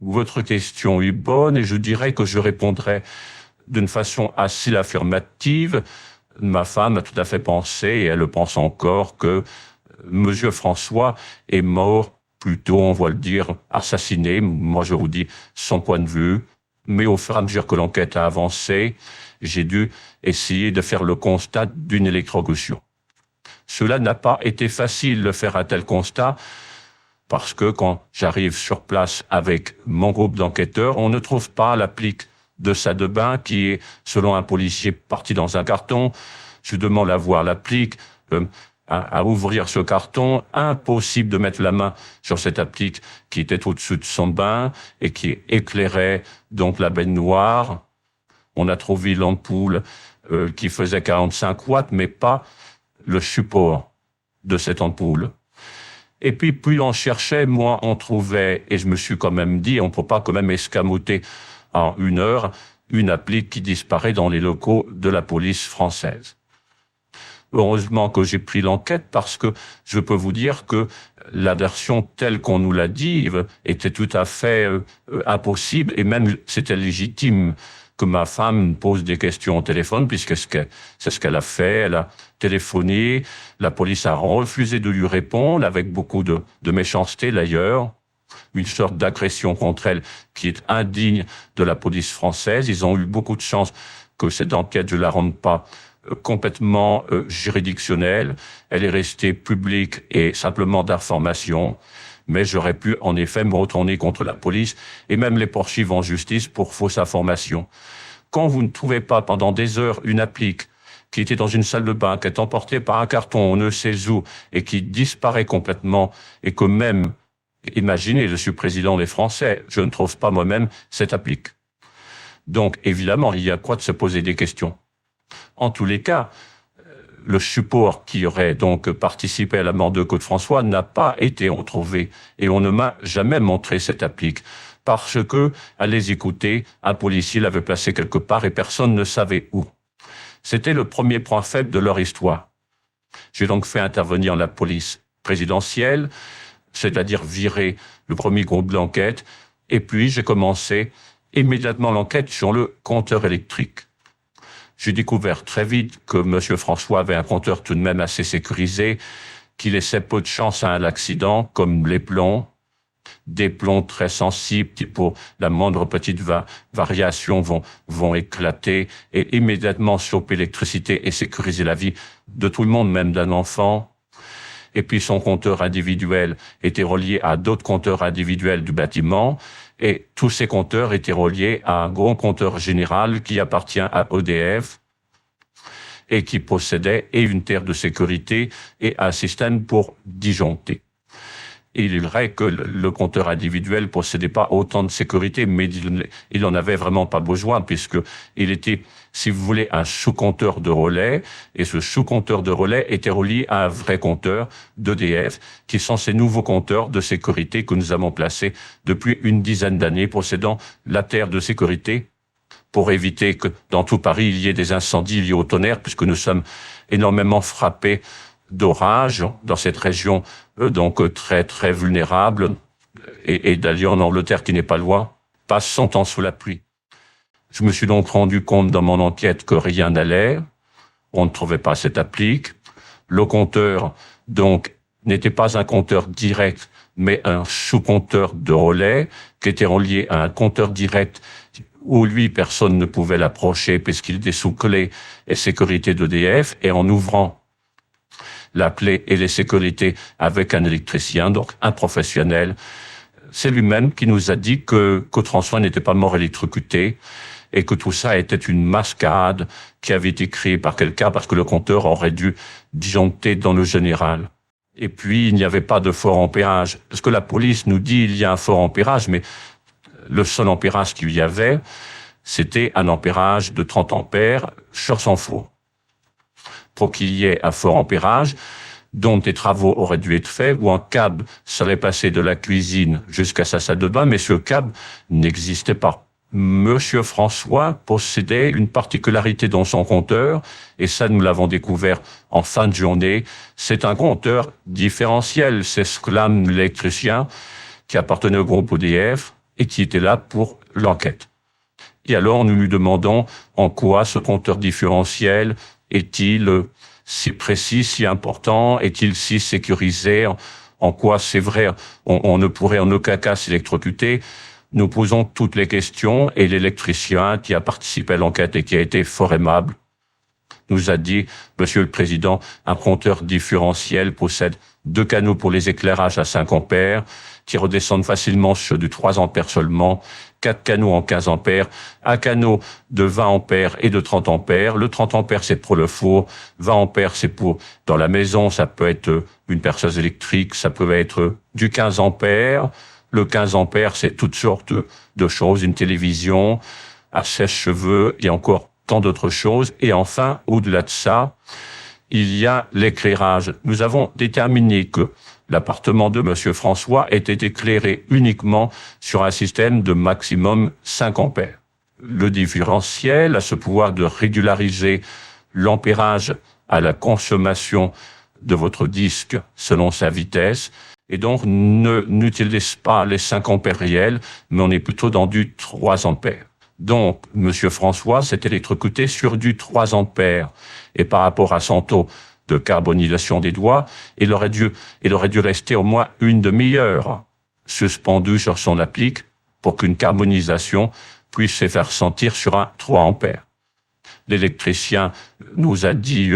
Votre question est bonne et je dirais que je répondrai d'une façon assez affirmative. Ma femme a tout à fait pensé, et elle le pense encore, que Monsieur François est mort plutôt, on va le dire, assassiné. Moi, je vous dis son point de vue. Mais au fur et à mesure que l'enquête a avancé, j'ai dû essayer de faire le constat d'une électrocution. Cela n'a pas été facile de faire un tel constat, parce que quand j'arrive sur place avec mon groupe d'enquêteurs, on ne trouve pas l'applique de salle de bain qui est, selon un policier, parti dans un carton. Je demande à voir l'applique, à ouvrir ce carton. Impossible de mettre la main sur cette applique qui était au-dessus de son bain et qui éclairait donc la baignoire. On a trouvé l'ampoule qui faisait 45 watts, mais pas le support de cette ampoule. Et puis, plus on cherchait, moins on trouvait, et je me suis quand même dit, on ne peut pas quand même escamoter en 1 heure une applique qui disparaît dans les locaux de la police française. Heureusement que j'ai pris l'enquête, parce que je peux vous dire que la version telle qu'on nous l'a dit était tout à fait impossible, et même c'était légitime que ma femme pose des questions au téléphone, puisque c'est ce qu'elle a fait. Elle a téléphoné, la police a refusé de lui répondre, avec beaucoup de méchanceté d'ailleurs, une sorte d'agression contre elle qui est indigne de la police française. Ils ont eu beaucoup de chance que cette enquête, je la rende pas complètement juridictionnelle. Elle est restée publique et simplement d'information. Mais j'aurais pu, en effet, me retourner contre la police et même les poursuivre en justice pour fausse information. Quand vous ne trouvez pas pendant des heures une applique qui était dans une salle de bain, qui est emportée par un carton, on ne sait où, et qui disparaît complètement, et que même, imaginez, je suis président des Français, je ne trouve pas moi-même cette applique. Donc, évidemment, il y a quoi de se poser des questions. En tous les cas, le support qui aurait donc participé à la mort de Claude François n'a pas été retrouvé, et on ne m'a jamais montré cette applique, parce que, à les écouter, un policier l'avait placé quelque part et personne ne savait où. C'était le premier point faible de leur histoire. J'ai donc fait intervenir la police présidentielle, c'est-à-dire virer le premier groupe d'enquête, et puis j'ai commencé immédiatement l'enquête sur le compteur électrique. J'ai découvert très vite que M. François avait un compteur tout de même assez sécurisé, qui laissait peu de chance à un accident, comme les plombs, des plombs très sensibles qui, pour la moindre petite variation, vont éclater et immédiatement stopper l'électricité et sécuriser la vie de tout le monde, même d'un enfant. Et puis son compteur individuel était relié à d'autres compteurs individuels du bâtiment, et tous ces compteurs étaient reliés à un gros compteur général qui appartient à EDF et qui possédait et une terre de sécurité et un système pour disjoncter. Et il est vrai que le compteur individuel possédait pas autant de sécurité, mais il en avait vraiment pas besoin, puisque il était, si vous voulez, un sous-compteur de relais, et ce sous-compteur de relais était relié à un vrai compteur d'EDF, qui sont ces nouveaux compteurs de sécurité que nous avons placés depuis une dizaine d'années, possédant la terre de sécurité, pour éviter que dans tout Paris, il y ait des incendies liés au tonnerre, puisque nous sommes énormément frappés d'orage dans cette région, donc très très vulnérable, et d'ailleurs en Angleterre qui n'est pas loin, passe son temps sous la pluie. Je me suis donc rendu compte dans mon enquête que rien n'allait, on ne trouvait pas cette applique, le compteur donc n'était pas un compteur direct, mais un sous-compteur de relais qui était relié à un compteur direct où lui personne ne pouvait l'approcher puisqu'il était sous clé et sécurité d'EDF, et en ouvrant la clé et les sécurités avec un électricien, donc un professionnel. C'est lui-même qui nous a dit que François n'était pas mort électrocuté et que tout ça était une mascarade qui avait été créée par quelqu'un parce que le compteur aurait dû disjoncter dans le général. Et puis, il n'y avait pas de fort ampérage. Parce que la police nous dit il y a un fort ampérage, mais le seul ampérage qu'il y avait, c'était un ampérage de 30 ampères sur son four. Pour qu'il y ait un fort ampérage, dont des travaux auraient dû être faits, où un câble serait passé de la cuisine jusqu'à sa salle de bain, mais ce câble n'existait pas. Monsieur François possédait une particularité dans son compteur, et ça nous l'avons découvert en fin de journée, c'est un compteur différentiel, c'est ce que l'âme l'électricien, qui appartenait au groupe EDF, et qui était là pour l'enquête. Et alors, nous lui demandons en quoi ce compteur différentiel est-il si précis, si important, est-il si sécurisé, en quoi c'est vrai, on ne pourrait en aucun cas s'électrocuter. Nous posons toutes les questions et l'électricien qui a participé à l'enquête et qui a été fort aimable nous a dit, Monsieur le Président, un compteur différentiel possède 2 canaux pour les éclairages à 5 ampères, qui redescendent facilement sur du 3 ampères seulement, 4 canaux en 15 ampères, un canot de 20 ampères et de 30 ampères. Le 30 ampères, c'est pour le four, 20 ampères, c'est pour dans la maison, ça peut être une perceuse électrique, ça peut être du 15 ampères. Le 15 ampères, c'est toutes sortes de choses, une télévision, un sèche-cheveux et encore tant d'autres choses. Et enfin, au-delà de ça, il y a l'éclairage. Nous avons déterminé que l'appartement de Monsieur François était éclairé uniquement sur un système de maximum 5 ampères. Le différentiel a ce pouvoir de régulariser l'ampérage à la consommation de votre disque selon sa vitesse, et donc n'utilise pas les 5 ampères réels, mais on est plutôt dans du 3 ampères. Donc, Monsieur François s'est électrocuté sur du 3 ampères. Et par rapport à son taux de carbonisation des doigts, il aurait dû rester au moins une demi-heure suspendu sur son applique pour qu'une carbonisation puisse se faire sentir sur un 3 ampères. L'électricien nous a dit,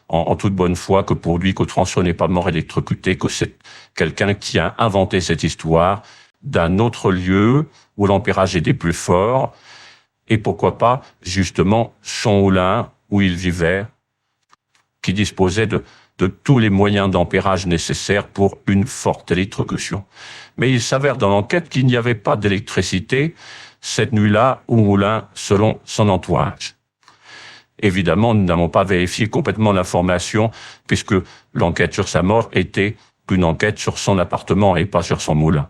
en toute bonne foi, que pour lui, qu'Aude François n'est pas mort électrocuté, que c'est quelqu'un qui a inventé cette histoire d'un autre lieu où l'ampérage était plus fort, et pourquoi pas, justement, son moulin où il vivait, qui disposait de tous les moyens d'ampérage nécessaires pour une forte électrocution. Mais il s'avère dans l'enquête qu'il n'y avait pas d'électricité cette nuit-là au moulin selon son entourage. Évidemment, nous n'avons pas vérifié complètement l'information puisque l'enquête sur sa mort était une enquête sur son appartement et pas sur son moulin.